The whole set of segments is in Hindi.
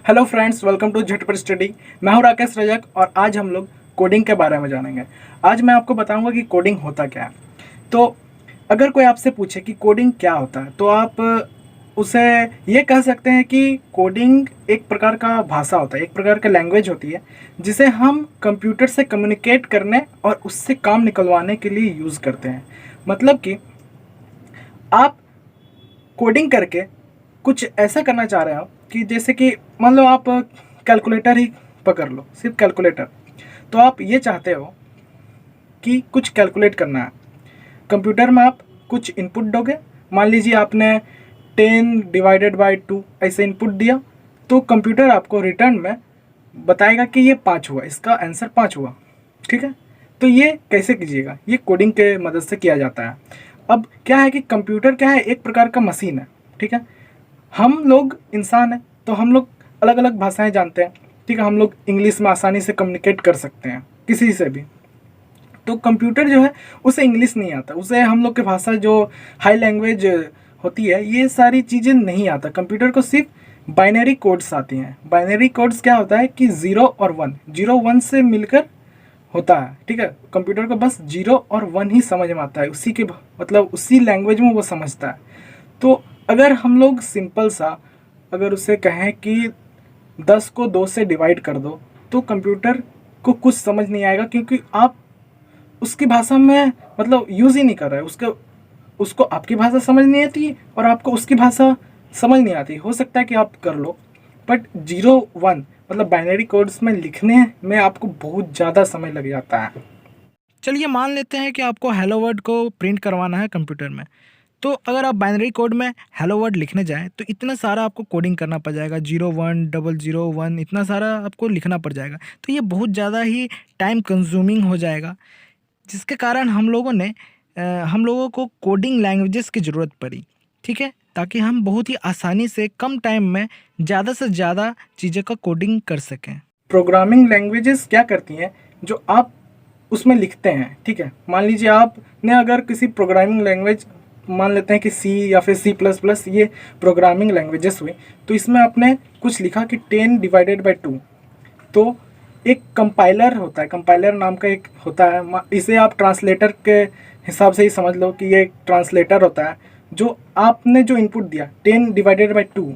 हेलो फ्रेंड्स, वेलकम टू झटपट स्टडी। मैं हूं राकेश रजक और आज हम लोग कोडिंग के बारे में जानेंगे। आज मैं आपको बताऊंगा कि कोडिंग होता क्या है। तो अगर कोई आपसे पूछे कि कोडिंग क्या होता है तो आप उसे ये कह सकते हैं कि कोडिंग एक प्रकार का भाषा होता है, एक प्रकार का लैंग्वेज होती है जिसे हम कंप्यूटर से कम्युनिकेट करने और उससे काम निकलवाने के लिए यूज़ करते हैं। मतलब कि आप कोडिंग करके कुछ ऐसा करना चाह रहे हो कि जैसे कि मान लो आप कैलकुलेटर ही पकड़ लो, सिर्फ कैलकुलेटर। तो आप ये चाहते हो कि कुछ कैलकुलेट करना है। कंप्यूटर में आप कुछ इनपुट दोगे। मान लीजिए आपने 10/2 ऐसे इनपुट दिया, तो कंप्यूटर आपको रिटर्न में बताएगा कि ये 5 हुआ, इसका आंसर 5 हुआ। ठीक है, तो ये कैसे कीजिएगा? ये कोडिंग के मदद से किया जाता है। अब क्या है कि कंप्यूटर क्या है, एक प्रकार का मशीन है। ठीक है, हम लोग इंसान हैं तो हम लोग अलग अलग भाषाएं जानते हैं। ठीक है, हम लोग इंग्लिश में आसानी से कम्युनिकेट कर सकते हैं किसी से भी। तो कंप्यूटर जो है उसे इंग्लिश नहीं आता, उसे हम लोग की भाषा जो हाई लैंग्वेज होती है ये सारी चीज़ें नहीं आता। कंप्यूटर को सिर्फ बाइनरी कोड्स आती हैं। बाइनरी कोड्स क्या होता है कि 0 और 1, 0 1 से मिलकर होता है। ठीक है, कंप्यूटर को बस 0 और 1 ही समझ में आता है, उसी के मतलब उसी लैंग्वेज में वो समझता है। तो अगर हम लोग सिंपल सा अगर उसे कहें कि 10 को 2 से डिवाइड कर दो, तो कंप्यूटर को कुछ समझ नहीं आएगा, क्योंकि आप उसकी भाषा में मतलब यूज़ ही नहीं कर रहे हैं। उसको आपकी भाषा समझ नहीं आती और आपको उसकी भाषा समझ नहीं आती। हो सकता है कि आप कर लो, बट 0 1 मतलब बाइनरी कोड्स में लिखने में आपको बहुत ज़्यादा समय लग जाता है। चलिए मान लेते हैं कि आपको हेलो वर्ड को प्रिंट करवाना है कंप्यूटर में। तो अगर आप बाइनरी कोड में हेलो वर्ड लिखने जाएँ तो इतना सारा आपको कोडिंग करना पड़ जाएगा, 0 1 0 1 इतना सारा आपको लिखना पड़ जाएगा। तो ये बहुत ज़्यादा ही टाइम कंज्यूमिंग हो जाएगा, जिसके कारण हम लोगों को कोडिंग लैंग्वेजेस की ज़रूरत पड़ी। ठीक है, ताकि हम बहुत ही आसानी से कम टाइम में ज़्यादा से ज़्यादा चीज़ों का कोडिंग कर सकें। प्रोग्रामिंग लैंग्वेजेस क्या करती हैं, जो आप उसमें लिखते हैं। ठीक है, मान लीजिए आपने अगर किसी प्रोग्रामिंग लैंग्वेज, मान लेते हैं कि सी या फिर C++, ये प्रोग्रामिंग लैंग्वेजेस हुई, तो इसमें आपने कुछ लिखा कि 10/2। तो एक कंपाइलर होता है, कंपाइलर नाम का एक होता है, इसे आप ट्रांसलेटर के हिसाब से ही समझ लो कि ये एक ट्रांसलेटर होता है। जो आपने जो इनपुट दिया 10/2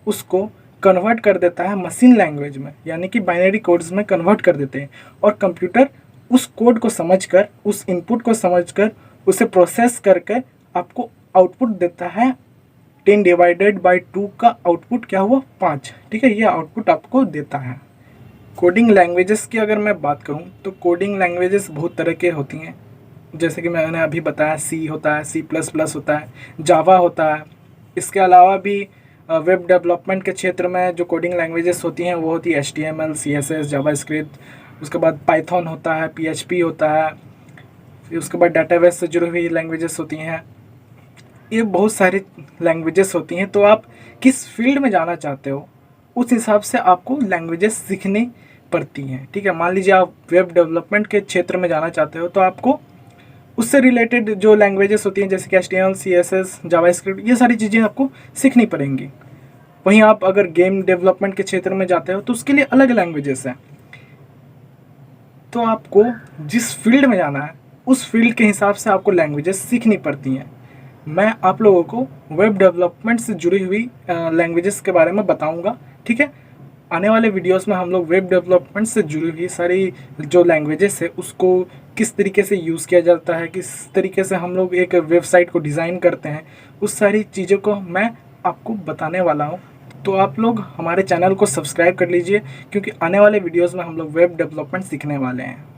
उसको कन्वर्ट कर देता है मशीन लैंग्वेज में, यानी कि बाइनरी कोड्स में कन्वर्ट कर देते हैं। और कंप्यूटर उस कोड को समझकर, उस इनपुट को समझकर, उसे प्रोसेस करके आपको आउटपुट देता है। 10/2 का आउटपुट क्या हुआ? 5। ठीक है, ये आउटपुट आपको देता है। कोडिंग लैंग्वेजेस की अगर मैं बात करूं तो कोडिंग लैंग्वेजेस बहुत तरह के होती हैं। जैसे कि मैंने अभी बताया, सी होता है, C++ होता है, जावा होता है। इसके अलावा भी वेब डेवलपमेंट के क्षेत्र में जो कोडिंग लैंग्वेजेस होती हैं वो होती है HTML, CSS, जावास्क्रिप्ट। उसके बाद पाइथन होता है, PHP होता है। फिर उसके बाद डाटाबेस से जुड़ी हुई लैंग्वेजेस होती हैं। ये बहुत सारी लैंग्वेजेस होती हैं। तो आप किस फील्ड में जाना चाहते हो उस हिसाब से आपको लैंग्वेजेस सीखनी पड़ती हैं। ठीक है, मान लीजिए आप वेब डेवलपमेंट के क्षेत्र में जाना चाहते हो तो आपको उससे रिलेटेड जो लैंग्वेजेस होती हैं जैसे कि HTML, CSS, जावास्क्रिप्ट, ये सारी चीज़ें आपको सीखनी पड़ेंगी। वहीं आप अगर गेम डेवलपमेंट के क्षेत्र में जाते हो तो उसके लिए अलग लैंग्वेजेस हैं। तो आपको जिस फील्ड में जाना है उस फील्ड के हिसाब से आपको लैंग्वेजेस सीखनी पड़ती हैं। मैं आप लोगों को वेब डेवलपमेंट से जुड़ी हुई लैंग्वेजेस के बारे में बताऊंगा। ठीक है, आने वाले वीडियोस में हम लोग वेब डेवलपमेंट से जुड़ी हुई सारी जो लैंग्वेजेस है उसको किस तरीके से यूज़ किया जाता है, किस तरीके से हम लोग एक वेबसाइट को डिज़ाइन करते हैं, उस सारी चीज़ों को मैं आपको बताने वाला हूँ। तो आप लोग हमारे चैनल को सब्सक्राइब कर लीजिए, क्योंकि आने वाले वीडियोज़ में हम लोग वेब डेवलपमेंट सीखने वाले हैं।